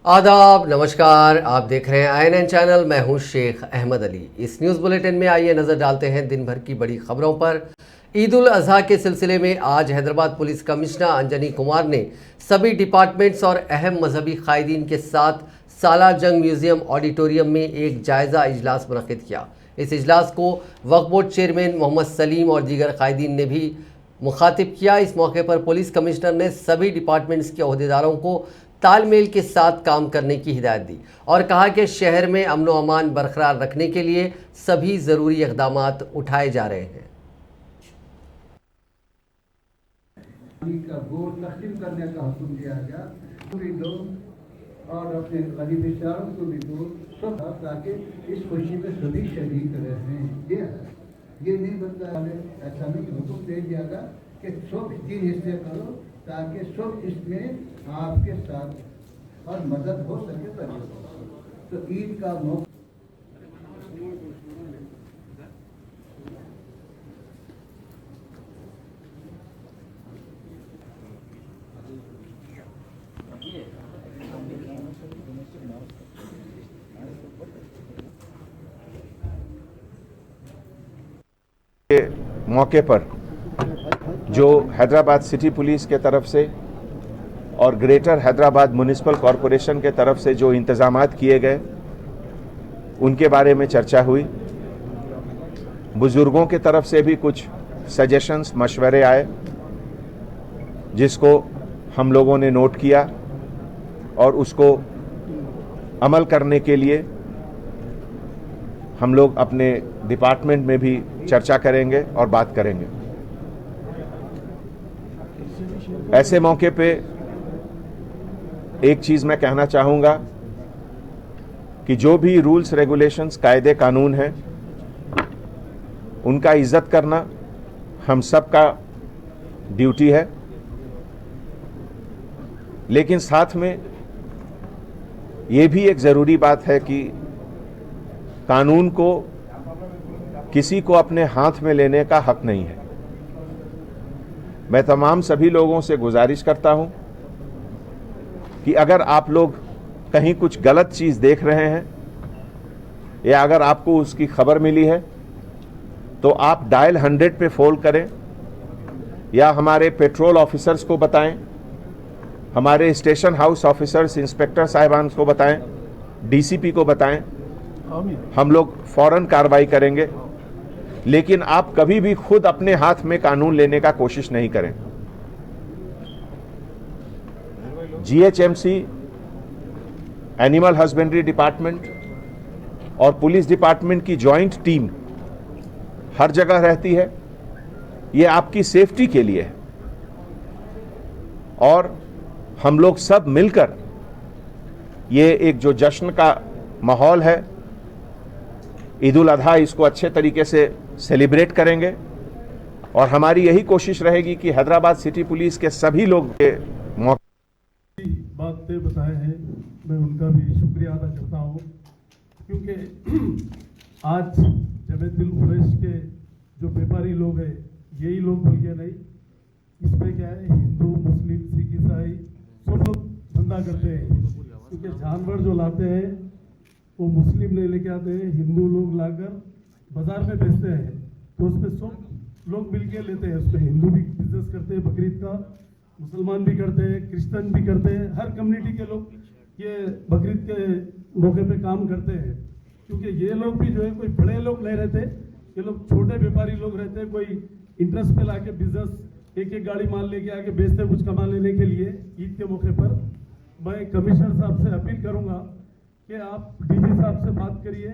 आदाब, नमस्कार। आप देख रहे हैं INN चैनल। मैं हूं शेख अहमद अली। इस न्यूज़ बुलेटिन में आइए नज़र डालते हैं दिन भर की बड़ी खबरों पर। ईद उल अजहा के सिलसिले में आज हैदराबाद पुलिस कमिश्नर अंजनी कुमार ने सभी डिपार्टमेंट्स और अहम मजहबी कायदीन के साथ सालार जंग म्यूजियम ऑडिटोरियम में एक जायज़ा इजलास मुनक़िद किया। इस इजलास को वक्फ बोर्ड चेयरमैन मोहम्मद सलीम और दीगर कायदीन ने भी मुखातिब किया। इस मौके पर पुलिस कमिश्नर ने सभी डिपार्टमेंट्स के अहदेदारों को तालमेल के साथ काम करने की हिदायत दी और कहा कि शहर में अमन व अमान बरकरार रखने के लिए सभी ज़रूरी इक़दामात उठाए जा रहे हैं। का गोर तकसीम करने का हुक्म दिया गया, भी दो और अपने गरीब रिश्तेदारों को भी दो, सब ताकि इस खुशी में सभी शरीक रहें। ये नहीं बनता है, ऐसा नहीं हुक्म दे दिया था कि सब 3 हिस्से करो ताकि सब इसमें आपके साथ और मदद हो सके। तो ईद का मौका के मौके पर जो हैदराबाद सिटी पुलिस के तरफ से और ग्रेटर हैदराबाद म्युनिसिपल कॉरपोरेशन के तरफ से जो इंतजामात किए गए उनके बारे में चर्चा हुई। बुजुर्गों के तरफ से भी कुछ सजेशंस मशवरे आए जिसको हम लोगों ने नोट किया और उसको अमल करने के लिए हम लोग अपने डिपार्टमेंट में भी चर्चा करेंगे और बात करेंगे। ऐसे मौके पे एक चीज मैं कहना चाहूंगा कि जो भी रूल्स रेगुलेशंस कायदे कानून हैं उनका इज्जत करना हम सबका ड्यूटी है, लेकिन साथ में ये भी एक जरूरी बात है कि कानून को किसी को अपने हाथ में लेने का हक नहीं है। मैं तमाम सभी लोगों से गुजारिश करता हूं कि अगर आप लोग कहीं कुछ गलत चीज देख रहे हैं या अगर आपको उसकी खबर मिली है तो आप डायल 100 पे फोन करें या हमारे पेट्रोल ऑफिसर्स को बताएं, हमारे स्टेशन हाउस ऑफिसर्स इंस्पेक्टर साहिबान को बताएं, डीसीपी को बताएं। हम लोग फौरन कार्रवाई करेंगे, लेकिन आप कभी भी खुद अपने हाथ में कानून लेने का कोशिश नहीं करें। जीएचएमसी, एनिमल हस्बेंड्री डिपार्टमेंट और पुलिस डिपार्टमेंट की जॉइंट टीम हर जगह रहती है। ये आपकी सेफ्टी के लिए है और हम लोग सब मिलकर ये एक जो जश्न का माहौल है, ईद उल अजहा, इसको अच्छे तरीके से सेलिब्रेट करेंगे और हमारी यही कोशिश रहेगी कि हैदराबाद सिटी पुलिस के सभी लोग के बातें बताए हैं, मैं उनका भी शुक्रिया अदा करता हूँ, क्योंकि आज जमीयतुल कुरैश के जो व्यापारी लोग हैं यही लोग भूल गए नहीं। इसमें क्या है, हिंदू मुस्लिम सिख ईसाई सब लोग धंधा करते हैं, क्योंकि जानवर जो लाते हैं वो मुस्लिम नहीं लेके आते हैं, हिंदू लोग लाकर बाजार में बेचते हैं, तो उसमें सब लोग मिलके लेते हैं। उसमें हिंदू भी बिजनेस करते हैं बकरीद का, मुसलमान भी करते हैं, क्रिश्चियन भी करते हैं, हर कम्युनिटी के लोग ये बकरीद के मौके पे काम करते हैं। क्योंकि ये लोग भी जो है कोई बड़े लोग नहीं रहते, ये लोग छोटे व्यापारी लोग रहते हैं। कोई इंटरेस्ट पे लाके बिजनेस एक गाड़ी माल लेके आके बेचते कुछ कमा लेने के लिए। ईद के मौके पर मैं कमिश्नर साहब से अपील करूंगा कि आप डीजी साहब से बात करिए,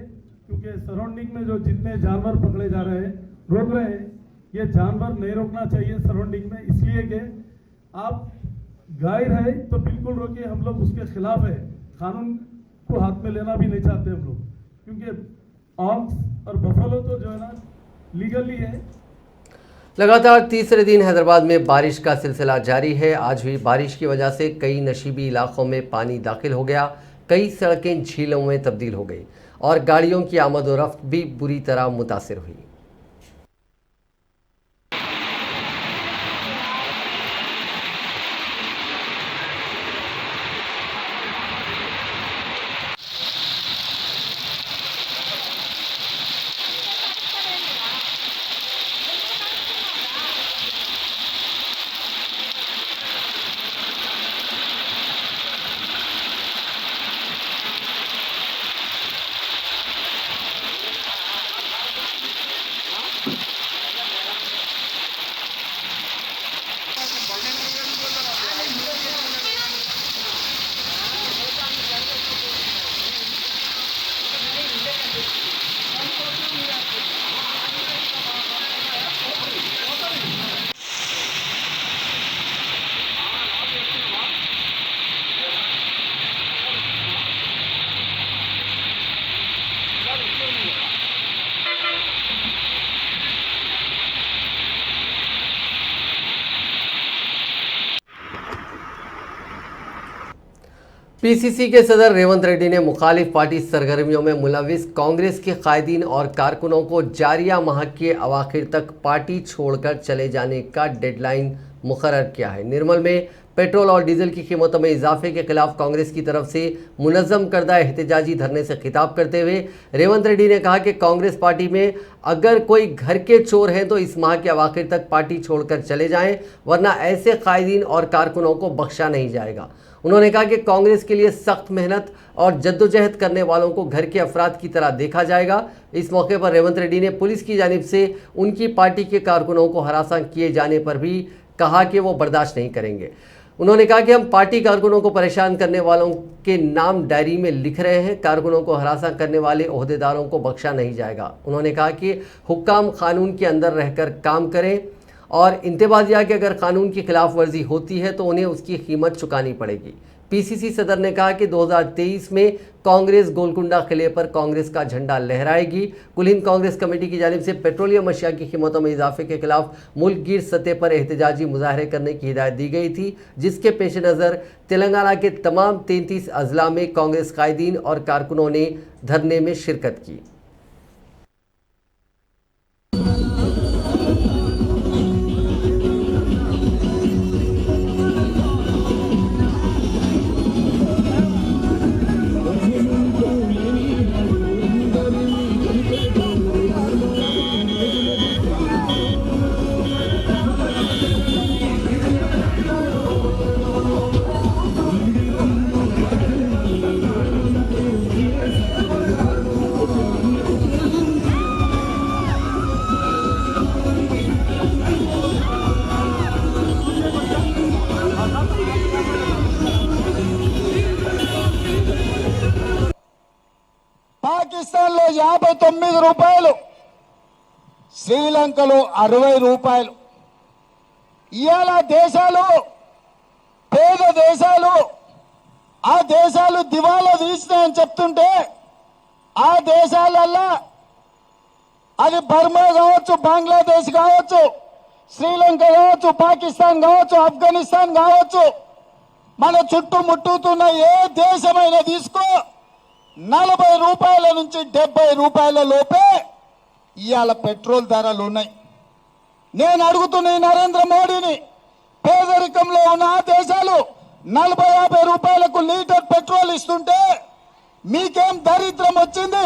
क्योंकि सराउंडिंग में जो जितने जानवर पकड़े जा रहे हैं, रोक रहे हैं, ये जानवर नहीं रोकना चाहिए सराउंडिंग में। इसलिए कि आप गाय है तो बिल्कुल रोकिए, हम लोग उसके खिलाफ है, कानून को हाथ में लेना भी नहीं चाहते हम लोग, क्योंकि ऑक्स और बफेलो तो जो है ना लीगली है। लगातार तीसरे दिन हैदराबाद में बारिश का सिलसिला जारी है। आज हुई बारिश की वजह से कई नशीबी इलाकों में पानी दाखिल हो गया, कई सड़कें झीलों में तब्दील हो गई और गाड़ियों की आमद व रफ्त भी बुरी तरह मुतासिर हुई। पीसीसी के सदर रेवंत रेड्डी ने मुखालिफ पार्टी सरगर्मियों में मुलविस कांग्रेस के कायदीन और कारकुनों को जारिया माह के अवाखिर तक पार्टी छोड़कर चले जाने का डेडलाइन मुकर्रर किया है। निर्मल में पेट्रोल और डीजल की कीमतों में इजाफे के खिलाफ कांग्रेस की तरफ से मुनज़्ज़म करदा एहतजाजी धरने से खिताब करते हुए रेवंत रेड्डी ने कहा कि कांग्रेस पार्टी में अगर कोई घर के चोर हैं तो इस माह के अवाखिर तक पार्टी छोड़कर चले जाएं, वरना ऐसे कायदीन और कारकुनों को बख्शा नहीं जाएगा। उन्होंने कहा कि कांग्रेस के लिए सख्त मेहनत और जद्दोजहद करने वालों को घर के अफराद की तरह देखा जाएगा। इस मौके पर रेवंत रेड्डी ने पुलिस की जानिब से उनकी पार्टी के कारकुनों को हरासा किए जाने पर भी कहा कि वो बर्दाश्त नहीं करेंगे। उन्होंने कहा कि हम पार्टी कारकुनों को परेशान करने वालों के नाम डायरी में लिख रहे हैं। कारकुनों को हरासा करने वाले ओहदेदारों को बख्शा नहीं जाएगा। उन्होंने कहा कि हुक्काम कानून के अंदर रहकर काम करें और इंतबाह दिया कि अगर कानून की खिलाफ वर्जी होती है तो उन्हें उसकी कीमत चुकानी पड़ेगी। पीसीसी सदर ने कहा कि 2023 में कांग्रेस गोलकुंडा किले पर कांग्रेस का झंडा लहराएगी। कुल हिंद कांग्रेस कमेटी की जानिब से पेट्रोलियम अशिया की कीमतों में इजाफे के खिलाफ मुल्क गिर सतह पर एहतजाजी मुजाहरे करने की हिदायत दी गई थी, जिसके पेश नज़र तेलंगाना के तमाम 33 अजला में कांग्रेस कायदीन और कारकुनों ने धरने में शिरकत की। పాకిస్తాన్లో 59 రూపాయలు, శ్రీలంకలో 60 రూపాయలు. ఇవాళ దేశాలు పేద దేశాలు ఆ దేశాలు దివాలా తీసినాయని చెప్తుంటే ఆ దేశాలల్లో అది బర్మా కావచ్చు, బంగ్లాదేశ్ కావచ్చు, శ్రీలంక కావచ్చు, పాకిస్తాన్ కావచ్చు, ఆఫ్ఘనిస్తాన్ కావచ్చు, మన చుట్టుముట్టుతున్న ఏ దేశమైనా తీసుకో 40 రూపాయల నుంచి 70 రూపాయల లోపే ఇవాళ పెట్రోల్ ధరలు ఉన్నాయి. నేను అడుగుతున్న నరేంద్ర మోడీని, పేదరికంలో ఉన్న ఆ దేశాలు 40-50 రూపాయలకు లీటర్ పెట్రోల్ ఇస్తుంటే మీకేం దరిద్రం వచ్చింది?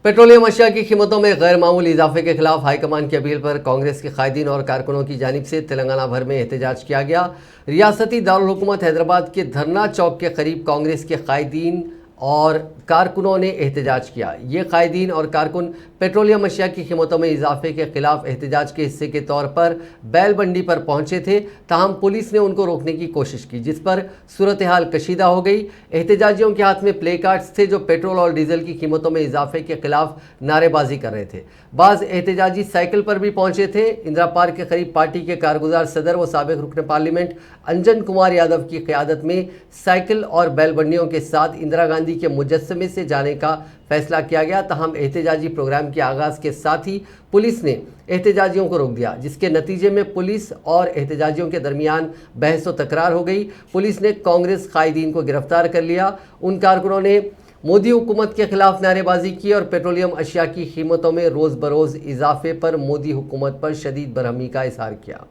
पेट्रोलियम अशिया की कीमतों में गैर मामूली इजाफे के खिलाफ हाईकमान की अपील पर कांग्रेस के कायदीन और कारकुनों की जानिब से तेलंगाना भर में एहतजाज किया गया। रियासती दारुल हुकूमत हैदराबाद के धरना चौक के करीब कांग्रेस के कायदीन और कारकुनों ने एहतजाज किया। ये कायदीन और कारकुन पेट्रोलियम अशिया की कीमतों में इजाफे के खिलाफ एहतजाज के हिस्से के तौर पर बैल मंडी पर पहुंचे थे, ताहम पुलिस ने उनको रोकने की कोशिश की, जिस पर सूरत हाल कशीदा हो गई। एहतजाजियों के हाथ में प्ले कार्ड्स थे जो पेट्रोल और डीजल की कीमतों में इजाफे के खिलाफ नारेबाजी कर रहे थे। बाज़ एहतजाजी साइकिल पर भी पहुंचे थे। इंदिरा पार्क के करीब पार्टी के कारगुजार सदर व साबिक रुकन पार्लियामेंट अंजन कुमार यादव की क़यादत में साइकिल और बैलबंडियों के साथ इंदिरा गांधी के मुजस्समे से जाने का फैसला किया गया। तहम एहतजाजी प्रोग्राम के आगाज़ के साथ ही पुलिस ने एहतजाजियों को रोक दिया, जिसके नतीजे में पुलिस और एहतजाजियों के दरमियान बहस व तकरार हो गई। पुलिस ने कांग्रेस कायदीन को गिरफ्तार कर लिया। उन कारकुनों ने मोदी हुकूमत के खिलाफ नारेबाजी की और पेट्रोलियम अशिया की कीमतों में रोज़ बरोज़ इजाफे पर मोदी हुकूमत पर शदीद बरहमी का इजहार किया।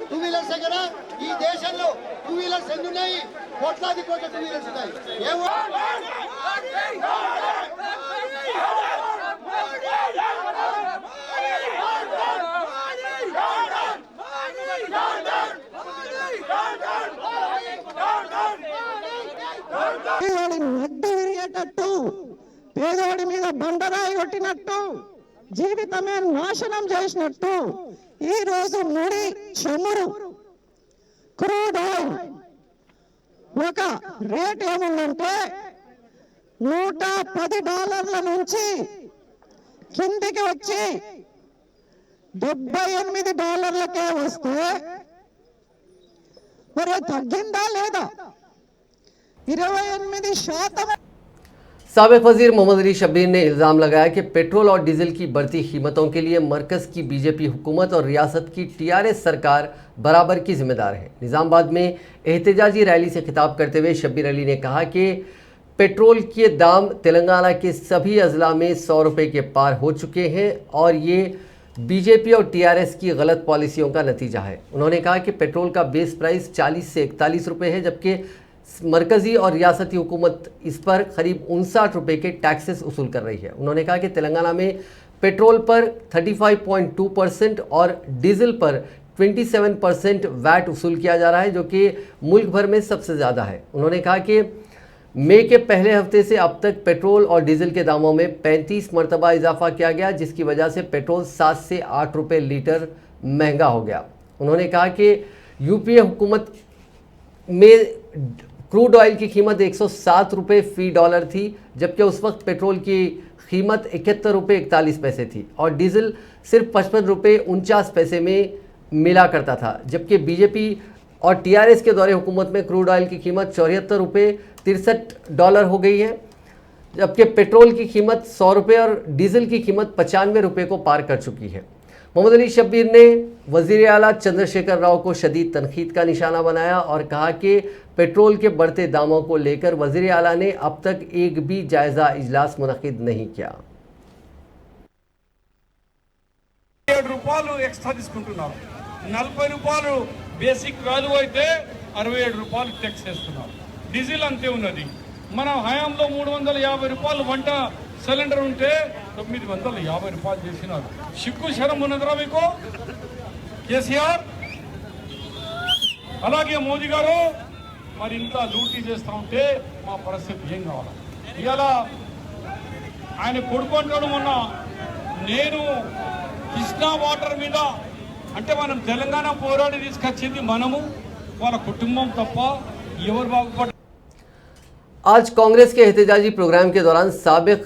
టూ వీలర్స్ దగ్గర ఈ దేశంలో టూ వీలర్స్ ఎన్ని ఉన్నాయి? కోట్లాది కోట్ల టూ వీలర్స్ ఉన్నాయి. విరిగేటట్టు, పేదోడి మీద బండరాయి కొట్టినట్టు, జీవితమే నాశనం చేసినట్టు ఈ రోజు ముడి చమురు క్రూడ్ ఆయిల్ ఒక రేట్ ఏముందంటే $110 నుంచి కిందికి వచ్చి $78 వస్తే మరి తగ్గిందా లేదా? 28%. साबिक वजीर मोहम्मद अली शब्बीर ने इल्ज़ाम लगाया कि पेट्रोल और डीजल की बढ़ती कीमतों के लिए मरकज़ की बीजेपी हुकूमत और रियासत की टीआरएस सरकार बराबर की जिम्मेदार है। निज़ामाबाद में एहतजाजी रैली से खिताब करते हुए शब्बीर अली ने कहा कि पेट्रोल के दाम तेलंगाना के सभी अजला में 100 रुपये के पार हो चुके हैं और ये बीजेपी और टीआरएस की गलत पॉलिसियों का नतीजा है। उन्होंने कहा कि पेट्रोल का बेस प्राइस 40 से 41 रुपये है, जबकि मरकज़ी और रियासती हुकूमत इस पर करीब 59 रुपये के टैक्सेस वसूल कर रही है। उन्होंने कहा कि तेलंगाना में पेट्रोल पर 35.2% और डीजल पर 27% वैट वसूल किया जा रहा है, जो कि मुल्क भर में सबसे ज़्यादा है। उन्होंने कहा कि मई के पहले हफ्ते से अब तक पेट्रोल और डीजल के दामों में 35 मरतबा इजाफा किया गया, जिसकी वजह से पेट्रोल 7 से 8 रुपये लीटर महंगा हो गया। उन्होंने कहा कि यूपीए हुकूमत में क्रूड ऑयल की कीमत 107 रुपये फ़ी डॉलर थी, जबकि उस वक्त पेट्रोल की कीमत 71 रुपये 41 पैसे थी और डीजल सिर्फ 55 रुपये 49 पैसे में मिला करता था। जबकि बीजेपी और टीआरएस के दौरे हुकूमत में क्रूड ऑयल की कीमत 74 रुपये 63 डॉलर हो गई है, जबकि पेट्रोल की कीमत 100 रुपये और डीजल की कीमत 95 रुपये को पार कर चुकी है। मोहम्मद अली शब्बीर ने वज़ीर आला चंद्रशेखर राव को शदीद तनकीद का निशाना बनाया और कहा कि पेट्रोल के बढ़ते दामों को लेकर वज़ीर आला ने अब तक एक भी जायज़ा इजलास मुनक़िद नहीं किया। ₹7 ఎక్స్ట్రా తీసుకుంటున్నారు, ₹40 బేసిక్ వాల్యూ అయితే ₹67 ట్యాక్స్ చేస్తున్నారు. డీజిల్ అంతే ఉన్నది. మన హయాంలో ₹350 వంట సిలిండర్ ఉంటే ₹950 చేసినారు. సిగ్గు శరం ఉన్నదిరా మీకు కేసీఆర్? అలాగే మోదీ గారు మరి ఇంత లూటీ చేస్తూ ఉంటే మా పరిస్థితి ఏం కావాలి? ఇవాళ ఆయన కొడుకుంటాడు, మొన్న నేను కృష్ణా వాటర్ మీద అంటే మనం తెలంగాణ పోరాడి తీసుకొచ్చింది మనము, వాళ్ళ కుటుంబం తప్ప ఎవరు బాగుపడ। आज कांग्रेस के एहतजाजी प्रोग्राम के दौरान साबिक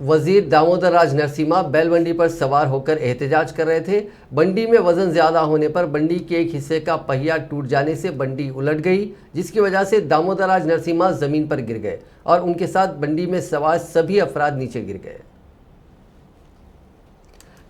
वजीर दामोदर राज नरसिम्हा बैलबंडी पर सवार होकर एहतजाज कर रहे थे। बंडी में वजन ज़्यादा होने पर बंडी के एक हिस्से का पहिया टूट जाने से बंडी उलट गई, जिसकी वजह से दामोदर राज नरसिम्हा ज़मीन पर गिर गए और उनके साथ बंडी में सवार सभी अफराद नीचे गिर गए।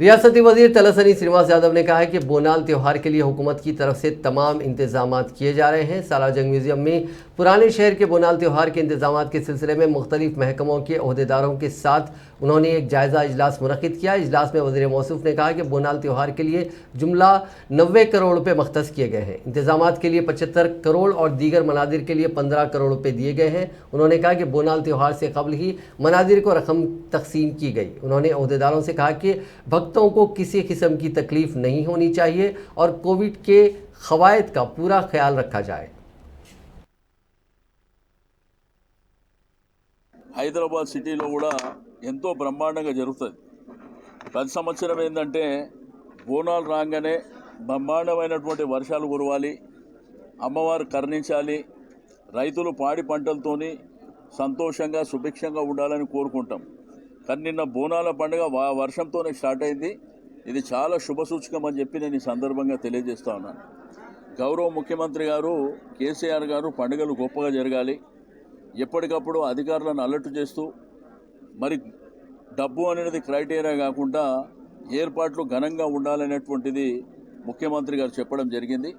रियासती वजीर तलसानी श्रीनिवास यादव ने कहा है कि बोनाल त्यौहार के लिए हुकूमत की तरफ से तमाम इंतजाम किए जा रहे हैं। सालारजंग म्यूजियम में पुराने शहर के बोनाल त्यौहार के इंतजाम के सिलसिले में मुख्तलिफ महकमों के अहदेदारों के साथ उन्होंने एक जायज़ा इजलास मुनक़िद किया। इजलास में वज़ीर मौसूफ ने कहा कि बोनाल त्यौहार के लिए जुमला 90 करोड़ रुपये मख्तस किए गए हैं। इंतजाम के लिए 75 करोड़ और दीगर मनादिर के लिए 15 करोड़ रुपये दिए गए हैं। उन्होंने कहा कि बोनाल त्यौहार से कबल ही मनादिर को रकम तकसीम की गई। उन्होंने अहदेदारों से कहा कि भक्तों को किसी किस्म की तकलीफ नहीं होनी चाहिए और कोविड के क़वायद का पूरा ख्याल रखा जाए। హైదరాబాద్ సిటీలో కూడా ఎంతో బ్రహ్మాండంగా జరుగుతుంది. ప్రతి సంవత్సరం ఏంటంటే బోనాలు రాగానే బ్రహ్మాండమైనటువంటి వర్షాలు కురవాలి, అమ్మవారు కరుణించాలి, రైతులు పాడి పంటలతోని సంతోషంగా సుభిక్షంగా ఉండాలని కోరుకుంటాం. కానీ నిన్న బోనాల పండుగ వర్షంతోనే స్టార్ట్ అయింది. ఇది చాలా శుభసూచకం అని చెప్పి నేను ఈ సందర్భంగా తెలియజేస్తా ఉన్నాను. గౌరవ ముఖ్యమంత్రి గారు కేసీఆర్ గారు పండుగలు గొప్పగా జరగాలి, ఎప్పటికప్పుడు అధికారులను అలర్ట్ చేస్తూ మరి డబ్బు అనేది క్రైటీరియా కాకుండా ఏర్పాట్లు ఘనంగా ఉండాలనేటువంటిది ముఖ్యమంత్రి గారు చెప్పడం జరిగింది.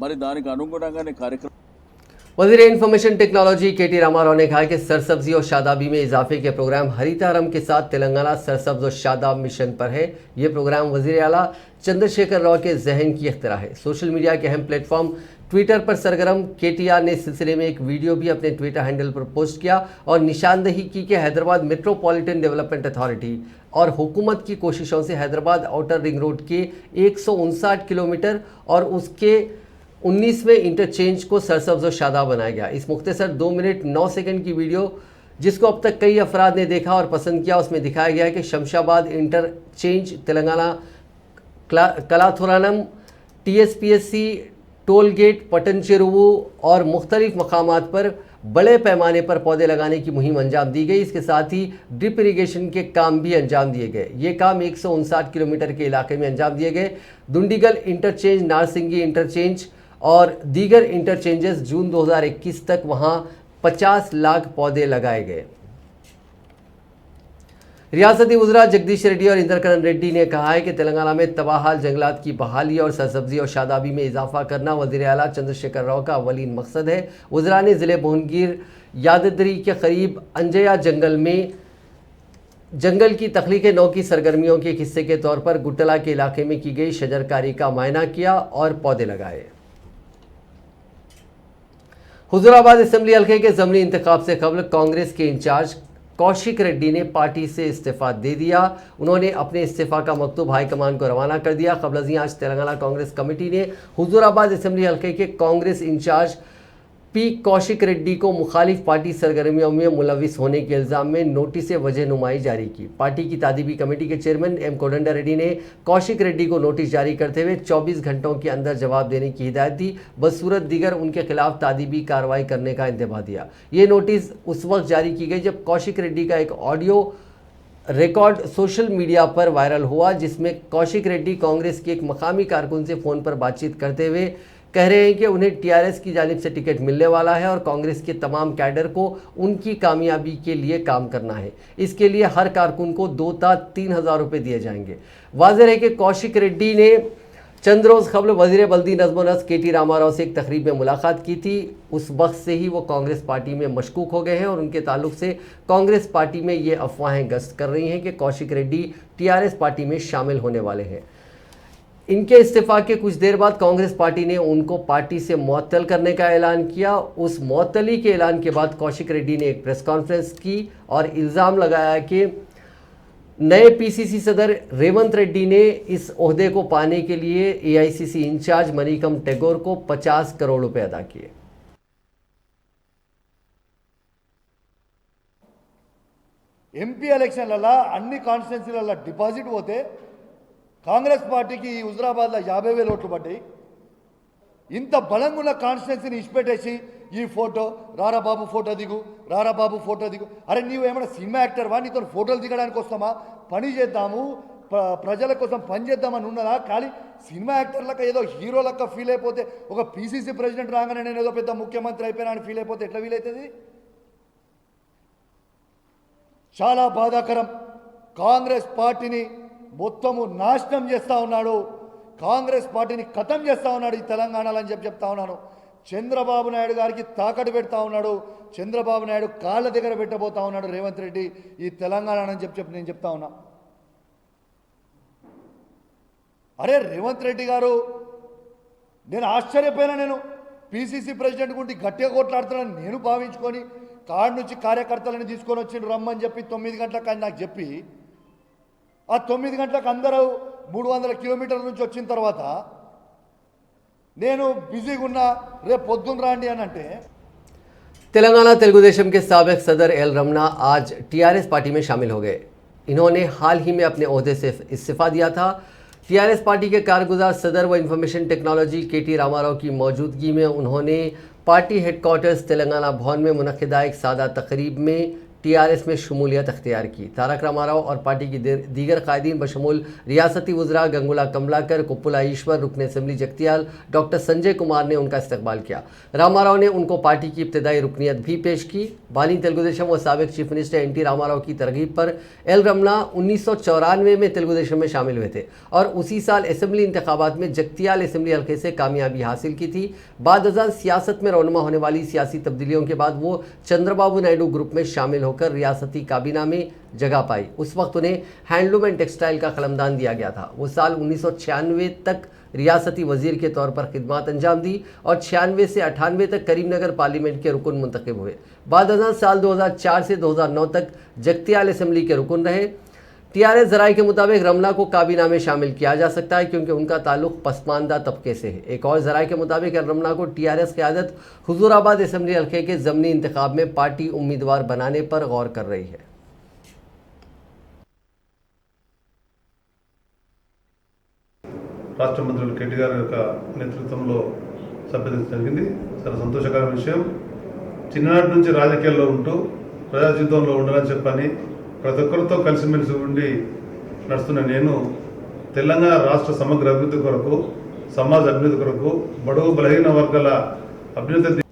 మరి దానికి అనుగుణంగానే కార్యక్రమం। वज़ीर इंफॉर्मेशन टेक्नोलॉजी के.टी. रामाराव ने कहा कि सरसब्जी और शादाबी में इजाफे के प्रोग्राम हरितारम के साथ तेलंगाना सरसब्ज और शादाब मिशन पर है। ये प्रोग्राम वज़ीर आला चंद्रशेखर राव के जहन की इख्तिरा है। सोशल मीडिया के अहम प्लेटफॉर्म ट्विटर पर सरगर्म के.टी.आर. ने इस सिलसिले में एक वीडियो भी अपने ट्विटर हैंडल पर पोस्ट किया और निशानदही की कि हैदराबाद मेट्रोपॉलिटन डेवलपमेंट अथॉरिटी और हुकूमत की कोशिशों से हैदराबाद आउटर रिंग रोड के 159 किलोमीटर और उसके 19वें इंटरचेंज को सरसब्ज और शादाब बनाया गया। इस मुख्तसर 2 मिनट 9 सेकंड की वीडियो जिसको अब तक कई अफराद ने देखा और पसंद किया, उसमें दिखाया गया कि शमशाबाद इंटरचेंज तेलंगाना कलाथुरानम TSPSC toll gate Patan Cheruvu और मुख्तलिफ मकामात पर बड़े पैमाने पर पौधे लगाने की मुहिम अंजाम दी गई। इसके साथ ही ड्रिप इरिगेशन के काम भी अंजाम दिए गए। ये काम 159 किलोमीटर के इलाके में अंजाम दिए गए। दुंडीगल इंटरचेंज, नारसिंगी इंटरचेंज और दीगर इंटरचेंजेस जून 2021 तक वहां 50 लाख पौधे लगाए गए। रियासती वज़रा जगदीश रेड्डी और इंद्रकरण रेड्डी ने कहा है कि तेलंगाना में तबाहाल जंगलात की बहाली और सरसब्जी और शादाबी में इजाफा करना वज़ीर आला चंद्रशेखर राव का अवलीन मकसद है। वज़रा ने ज़िले भुवनगिर याददरी के करीब अंजया जंगल में जंगल की तख्लीक़ नौ की सरगर्मियों के एक हिस्से के तौर पर गुट्टला के इलाके में की गई शजरकारी का मुआयना किया और पौधे लगाए। हुजूराबाद असेंबली हल्के के ज़मनी इंतखाब से कबल कांग्रेस के इंचार्ज कौशिक रेड्डी ने पार्टी से इस्तीफा दे दिया। उन्होंने अपने इस्तीफा का मकतूब हाईकमान को रवाना कर दिया। कबल आज तेलंगाना कांग्रेस कमेटी ने हुजूराबाद असेंबली हल्के के कांग्रेस इंचार्ज पी कौशिक रेड्डी को मुखालिफ पार्टी सरगर्मियों में मुलविस होने के इल्ज़ाम में नोटिस वजह नुमाई जारी की। पार्टी की तादीबी कमेटी के चेयरमैन एम कोडंडा रेड्डी ने कौशिक रेड्डी को नोटिस जारी करते हुए 24 घंटों के अंदर जवाब देने की हिदायत दी। बसूरत दीगर उनके खिलाफ तादीबी कार्रवाई करने का इंतबाह दिया। ये नोटिस उस वक्त जारी की गई जब कौशिक रेड्डी का एक ऑडियो रिकॉर्ड सोशल मीडिया पर वायरल हुआ, जिसमें कौशिक रेड्डी कांग्रेस के एक मकामी कारकुन से फ़ोन पर बातचीत करते हुए कह रहे हैं कि उन्हें टीआरएस की जानिब से टिकट मिलने वाला है और कांग्रेस के तमाम कैडर को उनकी कामयाबी के लिए काम करना है। इसके लिए हर कारकुन को 2 ता 3 हज़ार रुपये दिए जाएंगे। वाज़ेह है कि कौशिक रेड्डी ने चंद रोज़ कबल वज़ीर बल्दी नज़्म व नस्क़ KT रामाराव से एक तकरीब में मुलाकात की थी। उस वक्त से ही वो कांग्रेस पार्टी में मशकूक हो गए हैं और उनके ताल्लुक से कांग्रेस पार्टी में ये अफवाहें गश्त कर रही हैं कि कौशिक रेड्डी टीआरएस पार्टी में शामिल होने वाले हैं। इनके इस्तीफा के कुछ देर बाद कांग्रेस पार्टी ने उनको पार्टी से मुअत्तल करने का ऐलान किया। उस मुअत्तली के ऐलान के बाद कौशिक रेड्डी ने एक प्रेस कॉन्फ्रेंस की और इल्ज़ाम लगाया कि नए PCC सदर रेवंत रेड्डी ने इस ओहदे को पाने के लिए AICC इंचार्ज मनीकम टैगोर को 50 करोड़ रुपए अदा किए। ఎంపీ ఎలక్షన్లలో అన్ని కాన్స్టిట్యున్సీలలో డిపాజిట్ పోతే కాంగ్రెస్ పార్టీకి ఈ హుజురాబాద్లో 50,000 ఓట్లు పడ్డాయి. ఇంత బలంగా ఉన్న కాన్స్టిట్యున్సీని ఇచ్చిపెట్టేసి ఈ ఫోటో రారా బాబు ఫోటో దిగు, రారా బాబు ఫోటో దిగు. అరే నీవు ఏమైనా సినిమా యాక్టర్వా? నీతో ఫోటోలు దిగడానికి వస్తామా? పని చేద్దాము, ప్రజల కోసం పని చేద్దామని ఉన్నదా? ఖాళీ సినిమా యాక్టర్లకు ఏదో హీరో లెక్క ఫీల్ అయిపోతే, ఒక PCC ప్రెసిడెంట్ రాగానే నేను ఏదో పెద్ద ముఖ్యమంత్రి అయిపోయినా అని ఫీల్ అయిపోతే ఎట్లా వీలవుతుంది? చాలా బాధాకరం. కాంగ్రెస్ పార్టీని మొత్తము నాశనం చేస్తూ ఉన్నాడు, కాంగ్రెస్ పార్టీని ఖతం చేస్తూ ఉన్నాడు ఈ తెలంగాణలో అని చెప్తా ఉన్నాను. చంద్రబాబు నాయుడు గారికి తాకట్టు పెడతా ఉన్నాడు. చంద్రబాబు నాయుడు కాళ్ళ దగ్గర పెట్టబోతా ఉన్నాడు రేవంత్ రెడ్డి ఈ తెలంగాణ అని చెప్పి నేను చెప్తా ఉన్నా. అరే రేవంత్ రెడ్డి గారు, నేను ఆశ్చర్యపోయినా. నేను PCC ప్రెసిడెంట్ గురించి గట్టిగా కొట్లాడుతున్నాను నేను భావించుకొని కాడ నుంచి కార్యకర్తలను తీసుకొని వచ్చి రమ్మని చెప్పి 9 గంటలకు అని నాకు చెప్పి, ఆ 9 గంటలకు అందరూ 300 కిలోమీటర్ల నుంచి వచ్చిన తర్వాత నేను బిజీగా ఉన్నా, రేపు పొద్దున్న రాండి అని అంటే. तेलंगाना तेलुगुदेशम के साबिक सदर एल रमना आज TRS पार्टी में शामिल हो गए। इन्होंने हाल ही में अपने ओहदे से इस्तीफा दिया था। TRS पार्टी के कारगुजार सदर व इंफॉर्मेशन टेक्नोलॉजी KT रामाराव की मौजूदगी में उन्होंने पार्टी हेडक्वार्टर्स तेलंगाना भवन में मुनक्किदा एक सादा तकरीब में TRS में शमूलियत अख्तियार की। तारक रामाराव और पार्टी की दीगर कायदीन बशमूल रियासती वज़रा गंगुला कमलाकर, कुप्पुला ईश्वर, रुकन असम्बली जगतियाल, डॉक्टर संजय कुमार ने उनका इस्तकबाल किया। रामाराव ने उनको पार्टी की इब्तदाई रुकनीत भी पेश की। बानी तेलुगुदेशम व साबिक चीफ मिनिस्टर NT रामाराव की तरगीब पर एल रमना 1994 में तेलुगुदेशम में शामिल हुए थे और उसी साल असम्बली इंतखाबात में जगतियाल असम्बली हल्के से कामयाबी हासिल की थी। बाद अज़ां सियासत में रौनमा होने वाली सियासी तब्दीलियों के बाद वो चंद्रबाबू नायडू ग्रुप में शामिल होकर रियासती काबीना में जगह पाई। उस वक्त उन्हें हैंडलूम एंड टेक्सटाइल का कलमदान दिया गया था। वो साल 1996 तक रियासती वजीर के तौर पर खिदमत अंजाम दी और 96 से 98 तक करीमनगर पार्लियामेंट के रुकन मुंतखब हुए। बाद अज़ां साल 2004 से 2009 तक जगतियाल असम्बली के रुकन रहे। TRS ज़राए के मुताबिक रमना को काबीना में शामिल किया जा सकता है क्योंकि उनका ताल्लुक पसमानदा तबके से है। एक और ज़राए के मुताबिक रमना को TRS क़यादत हुजूराबाद असम्बली हल्के के ज़मनी इंतखाब में पार्टी उम्मीदवार बनाने पर गौर कर रही है। రాష్ట్ర మంత్రులు KT గారి యొక్క నేతృత్వంలో సభ్యత జరిగింది. చాలా సంతోషకరమైన విషయం. చిన్ననాటి నుంచి రాజకీయాల్లో ఉంటూ ప్రజా జీవితంలో ఉండాలని చెప్పని ప్రతి ఒక్కరితో కలిసిమెలిసి ఉండి నడుస్తున్న నేను తెలంగాణ రాష్ట్ర సమగ్ర అభివృద్ధి కొరకు సమాజ అభివృద్ధి కొరకు బడుగు బలహీన వర్గాల అభ్యున్నతి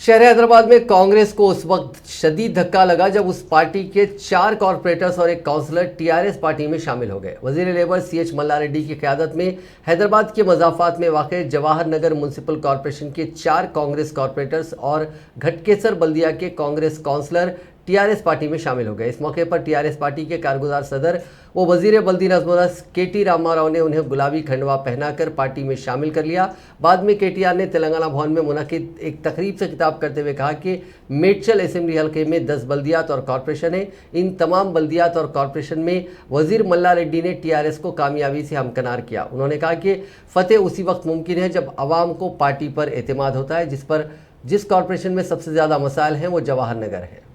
शहर हैदराबाद में कांग्रेस को उस वक्त शदीद धक्का लगा जब उस पार्टी के 4 कॉरपोरेटर्स और एक काउंसलर टीआरएस पार्टी में शामिल हो गए। वजीर लेबर सीएच मल्लारेड्डी की क़यादत में हैदराबाद के मज़ाफ़ात में वाक़ जवाहर नगर म्यूनसिपल कॉरपोरेशन के 4 कांग्रेस कॉरपोरेटर्स और घटकेसर बल्दिया के कांग्रेस काउंसलर टीआरएस पार्टी में शामिल हो गए। इस मौके पर टीआरएस पार्टी के कारगुजार सदर व वजीर बल्दी नज़्म केटी रामाराव ने उन्हें गुलाबी खंडवा पहनाकर पार्टी में शामिल कर लिया। बाद में केटीआर ने तेलंगाना भवन में मुनक़िद एक तकरीब से खिताब करते हुए कहा कि मेडचल असेंबली हल्के में 10 बल्दियात और कॉरपोरेशन है। इन तमाम बल्दियात और कॉरपोरेशन में वजीर मल्ला रेड्डी ने टीआरएस को कामयाबी से हमकनार किया। उन्होंने कहा कि फ़तेह उसी वक्त मुमकिन है जब आवाम को पार्टी पर एतमाद होता है। जिस कॉरपोरेशन में सबसे ज़्यादा मसाइल हैं वो जवाहर नगर है।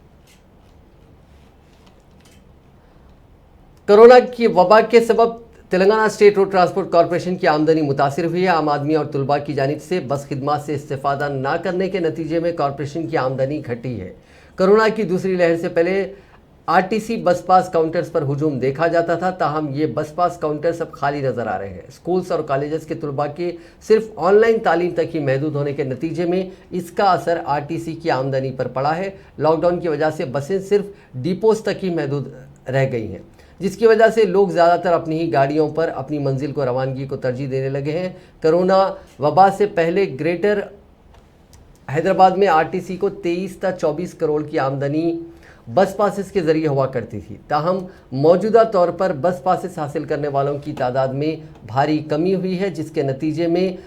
कोरोना की वबा के सबब Telangana state road transport corporation की आमदनी मुतासिर हुई है। आम आदमी और तुलबा की जानिब से बस खिदमत से इस्तेफादा न करने के नतीजे में कॉरपोरेशन की आमदनी घटी है। कोरोना की दूसरी लहर से पहले आरटीसी बस पास काउंटर्स पर हुजूम देखा जाता था, ताहम ये बस पास काउंटर्स अब खाली नज़र आ रहे हैं। स्कूल्स और कॉलेजेस के तुलबा के सिर्फ ऑनलाइन तालीम तक ही महदूद होने के नतीजे में इसका असर आरटीसी की आमदनी पर पड़ा है। लॉकडाउन की वजह से बसें सिर्फ डिपोज तक ही महदूद रह गई हैं, जिसकी वजह से लोग ज़्यादातर अपनी ही गाड़ियों पर अपनी मंजिल को रवानगी को तरजीह देने लगे हैं। कोरोना वबा से पहले ग्रेटर हैदराबाद में आरटीसी को 23 था 24 करोड़ की आमदनी बस पासेस के ज़रिए हुआ करती थी, ताहम मौजूदा तौर पर बस पासेस हासिल करने वालों की तादाद में भारी कमी हुई है, जिसके नतीजे में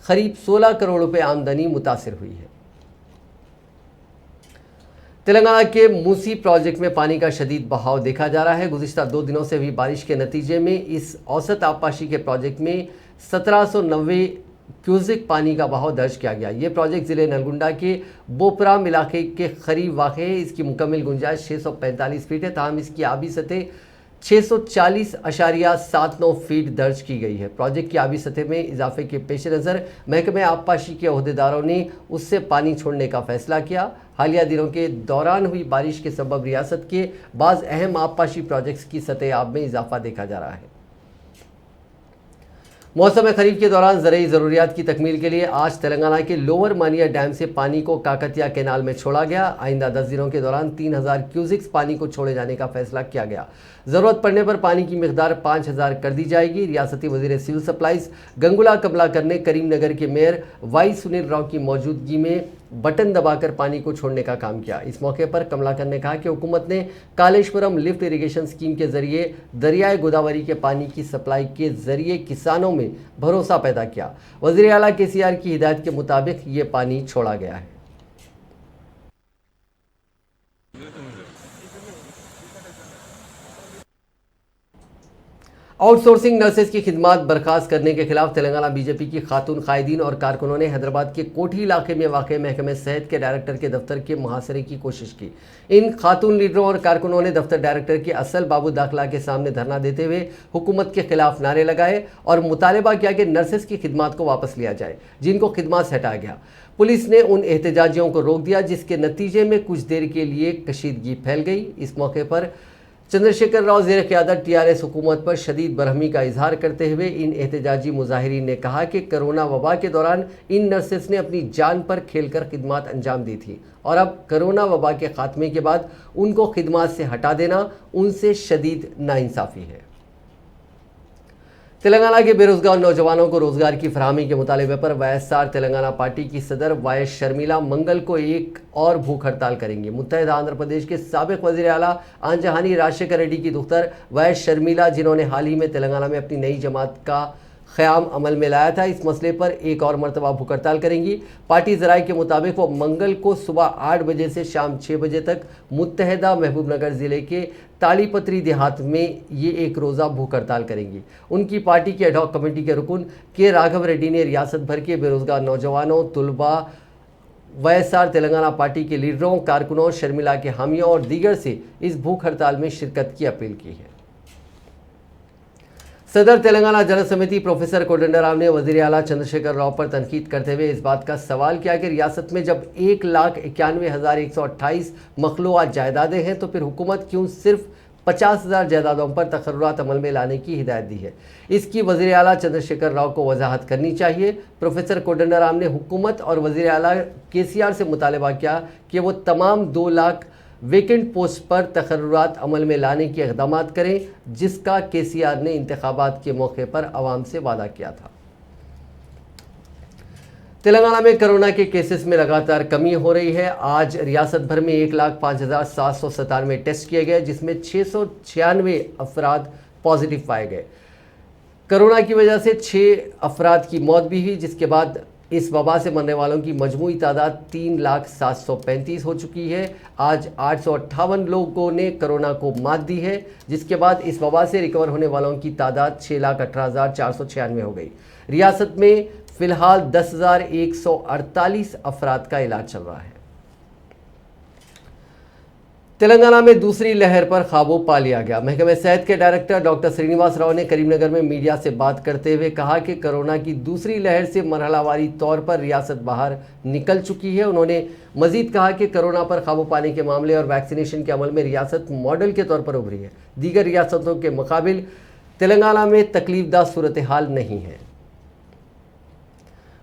करीब 16 करोड़ रुपये आमदनी मुतासिर हुई है। तेलंगाना के मूसी प्रोजेक्ट में पानी का शदीद बहाव देखा जा रहा है। गुज़िश्ता 2 दिनों से हुई बारिश के नतीजे में इस औसत आबपाशी के प्रोजेक्ट में 1790 क्यूसिक पानी का बहाव दर्ज किया गया। ये प्रोजेक्ट ज़िले नलगुंडा के बोपराम इलाके के करीब वाक़ है। इसकी मुकम्मल गुंजाइश 645 फीट है, ताहम इसकी आबी सतह 640.79 फीट दर्ज की गई है। प्रोजेक्ट की आबी सतह में इजाफे के पेश नज़र महकमे आबपाशी के अहदेदारों ने उससे पानी छोड़ने का फैसला किया। हालिया दिनों के दौरान हुई बारिश के सबब रियासत के बाज़ अहम आबपाशी प्रोजेक्ट्स की सतह आब में इजाफा देखा जा रहा है। मौसम खरीफ के दौरान ज़रूरी ज़रूरियात की तकमील के लिए आज तेलंगाना के लोअर मानिया डैम से पानी को काकतिया कैनाल में छोड़ा गया। आइंदा 10 दिनों के दौरान 3000 क्यूसिक्स पानी को छोड़े जाने का फैसला किया गया। ज़रूरत पड़ने पर पानी की मिकदार 5000 कर दी जाएगी। रियासती वज़ीर सिविल सप्लाईज गंगुला कमलाकर ने करीमनगर के मेयर वाई सुनील राव की मौजूदगी में बटन दबाकर पानी को छोड़ने का काम किया। इस मौके पर कमलाकर ने कहा कि हुकूमत ने कालेश्वरम लिफ्ट इरिगेशन स्कीम के जरिए दरियाए गोदावरी के पानी की सप्लाई के जरिए किसानों में भरोसा पैदा किया। वज़ीर आला केसीआर की हिदायत के मुताबिक ये पानी छोड़ा गया है। आउटसोर्सिंग नर्सेज की खिदमात बर्खास्त करने के खिलाफ तेलंगाना बीजेपी की खातून कायदीन और कारकुनों ने हैदराबाद के कोठी इलाके में वाक़ महकमे सेहत के डायरेक्टर के दफ्तर के मुहासरे की कोशिश की। इन खातून लीडरों और कारकुनों ने दफ्तर डायरेक्टर के असल बाबू दाखला के सामने धरना देते हुए हुकूमत के खिलाफ नारे लगाए और मुतालबा किया कि नर्सेज की खिदमात को वापस लिया जाए, जिनको खिदमात से हटाया गया। पुलिस ने उन एहतजाजियों को रोक दिया, जिसके नतीजे में कुछ देर के लिए कशीदगी फैल गई। इस मौके पर चंद्रशेखर राव ज़ेर क़यादत टीआरएस हुकूमत पर शदीद बरहमी का इजहार करते हुए इन एहतजाजी मुजाहिरीन ने कहा कि कोरोना वबा के दौरान इन नर्सेस ने अपनी जान पर खेलकर खिदमात अंजाम दी थी और अब कोरोना वबा के खात्मे के बाद उनको खिदमात से हटा देना उनसे शदीद नाइंसाफ़ी है। तेलंगाना के बेरोजगार नौजवानों को रोजगार की फराहमी के मुतालबे पर वाईएसआर तेलंगाना पार्टी की सदर वाईएस शर्मिला मंगल को एक और भूख हड़ताल करेंगी। मुत्तहिदा आंध्र प्रदेश के साबिक वज़ीर आला आंजहानी राजशेखर रेड्डी की दुख्तर वाईएस शर्मिला, जिन्होंने हाल ही में तेलंगाना में अपनी नई जमात का क़याम अमल में लाया था, इस मसले पर एक और मरतबा भूख हड़ताल करेंगी। पार्टी ज़राए के मुताबिक वो मंगल को सुबह 8 बजे से शाम 6 बजे तक मुत्तहिदा महबूबनगर ज़िले के तालीपत्री देहात में ये एक रोज़ा भूख हड़ताल करेंगी। उनकी पार्टी की एडहॉक कमेटी के रुकन के राघव रेड्डी ने रियासत भर के बेरोजगार नौजवानों, तुलबा, वाईएसआर तेलंगाना पार्टी के लीडरों, कारकुनों, शर्मिला के हामियों और दीगर से इस भूख हड़ताल में शिरकत की अपील की है। सदर तेलंगाना जनरल समिति प्रोफेसर कोदंडराम ने वजीर आला चंद्रशेखर राव पर तनकीद करते हुए इस बात का सवाल किया कि रियासत में जब 1,91,128 मखलूआत जायदादें हैं तो फिर हुकूमत क्यों सिर्फ 50,000 जायदादों पर तकर्रुरात अमल में लाने की हिदायत दी है। इसकी वज़ीर आला चंद्रशेखर राव को वजाहत करनी चाहिए। प्रोफेसर कोदंडराम ने हुकूमत और वज़ीर आला केसीआर से मुतालबा किया कि वो तमाम 2 लाख वेकेंट पोस्ट पर तकर्रुरात अमल में लाने के इक़दाम करें, जिसका केसीआर ने इंतखाबात के मौके पर आवाम से वादा किया था। तेलंगाना में कोरोना के केसेस में लगातार कमी हो रही है। आज रियासत भर में 1,05,797 टेस्ट किए गए, जिसमें 696 अफराद पॉजिटिव पाए गए। कोरोना की वजह से 6 अफराद की मौत भी हुई, जिसके बाद इस वबा से मरने वालों की मजमूई तादाद 3,07,35 हो चुकी है। आज 858 लोगों ने कोरोना को मात दी है, जिसके बाद इस वबा से रिकवर होने वालों की तादाद 6,18,496 हो गई। रियासत में फिलहाल 10,148 अफराद का इलाज चल रहा है। तेलंगाना में दूसरी लहर पर काबू पा लिया गया। महकमे सेहत के डायरेक्टर डॉक्टर श्रीनिवास राव ने करीमनगर में मीडिया से बात करते हुए कहा कि कोरोना की दूसरी लहर से मरहलावारी तौर पर रियासत बाहर निकल चुकी है। उन्होंने मजीद कहा कि कोरोना पर काबू पाने के मामले और वैक्सीनेशन के अमल में रियासत मॉडल के तौर पर उभरी है। दीगर रियासतों के मुकाबिल तेलंगाना में तकलीफदा सूरत हाल नहीं है।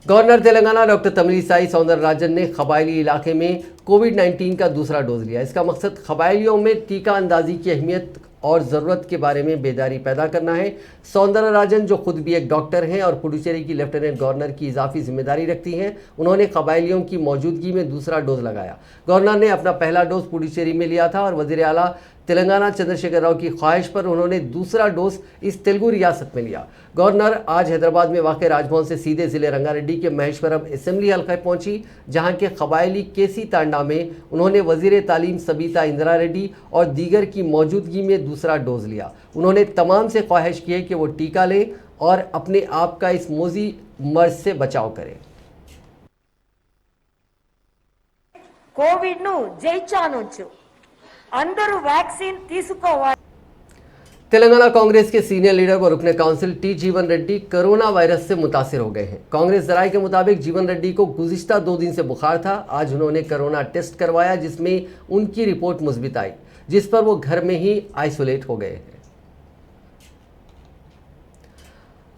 गवर्नर तेलंगाना डॉक्टर तमिलिसाई सौंदरराजन ने कबायली इलाके में कोविड-19 का दूसरा डोज लिया। इसका मकसद कबायलियों में टीका अंदाजी की अहमियत और ज़रूरत के बारे में बेदारी पैदा करना है। सौंदरराजन, जो खुद भी एक डॉक्टर हैं और पुडुचेरी की लेफ्टिनेंट गवर्नर की इजाफी जिम्मेदारी रखती हैं, उन्होंने कबायलियों की मौजूदगी में दूसरा डोज लगाया। गवर्नर ने अपना पहला डोज पुडुचेरी में लिया था और वज़ीर आला तेलंगाना चंद्रशेखर राव की ख्वाहिश पर उन्होंने दूसरा डोज इस तेलुगु रियासत में लिया। गवर्नर आज हैदराबाद में वाक़ राजभवन से सीधे ज़िले रंगारेड्डी के महेश्वरम असेंबली हल्के पहुंची, जहां के कबायली केसी तांडा में उन्होंने वज़ीर तालीम सबीता इंदिरा रेड्डी और दीगर की मौजूदगी में दूसरा डोज लिया। उन्होंने तमाम से ख्वाहिश की है कि वो टीका लें और अपने आप का इस मोजी मर्ज से बचाव करें। కోవిడ్ ను జయించవచ్చు అందరూ వ్యాక్సిన్ తీసుకోవాలి। तेलंगाना कांग्रेस के सीनियर लीडर व रुकने काउंसिल टी जीवन रेड्डी कोरोना वायरस से मुतासिर हो गए हैं। कांग्रेस जराये के मुताबिक जीवन रेड्डी को गुज़िश्ता 2 दिन से बुखार था। आज उन्होंने कोरोना टेस्ट करवाया, जिसमें उनकी रिपोर्ट मुस्बित आई, जिस पर वो घर में ही आइसोलेट हो गए हैं।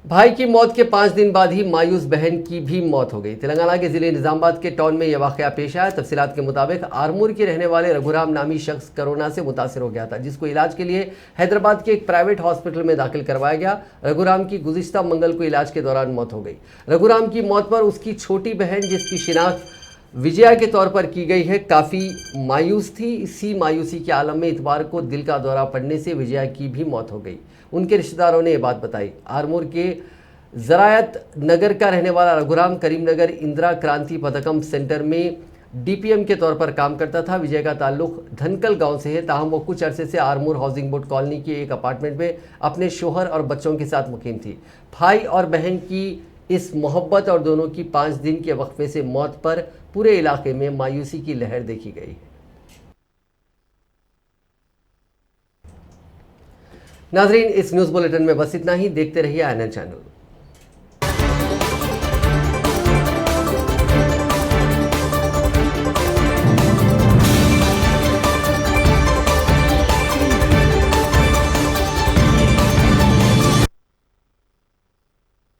भाई की मौत के 5 दिन बाद ही मायूस बहन की भी मौत हो गई। तेलंगाना के जिले निजामाबाद के टाउन में यह वाक़या पेश आया। तफसीलात के मुताबिक आरमूर के रहने वाले रघुराम नामी शख्स कोरोना से मुतासिर हो गया था, जिसको इलाज के लिए हैदराबाद के एक प्राइवेट हॉस्पिटल में दाखिल करवाया गया। रघुराम की गुज़िश्ता मंगल को इलाज के दौरान मौत हो गई। रघुराम की मौत पर उसकी छोटी बहन, जिसकी शिनाख्त विजया के तौर पर की गई है, काफ़ी मायूस थी। इसी मायूसी के आलम में इतवार को दिल का दौरा पड़ने से विजया की भी मौत हो गई। उनके रिश्तेदारों ने यह बात बताई। आरमूर के ज़रायत नगर का रहने वाला रघुराम करीमनगर इंदिरा क्रांति पदकम सेंटर में डीपीएम के तौर पर काम करता था। विजय का ताल्लुक धनकल गांव से है, ताहम वो कुछ अरसे से आरमूर हाउसिंग बोर्ड कॉलोनी के एक अपार्टमेंट में अपने शोहर और बच्चों के साथ मुकीम थी। भाई और बहन की इस मोहब्बत और दोनों की 5 दिन के वक्फे से मौत पर पूरे इलाके में मायूसी की लहर देखी गई है। नाजरीन, इस न्यूज़ बुलेटिन में बस इतना ही। देखते रहिए INN चैनल।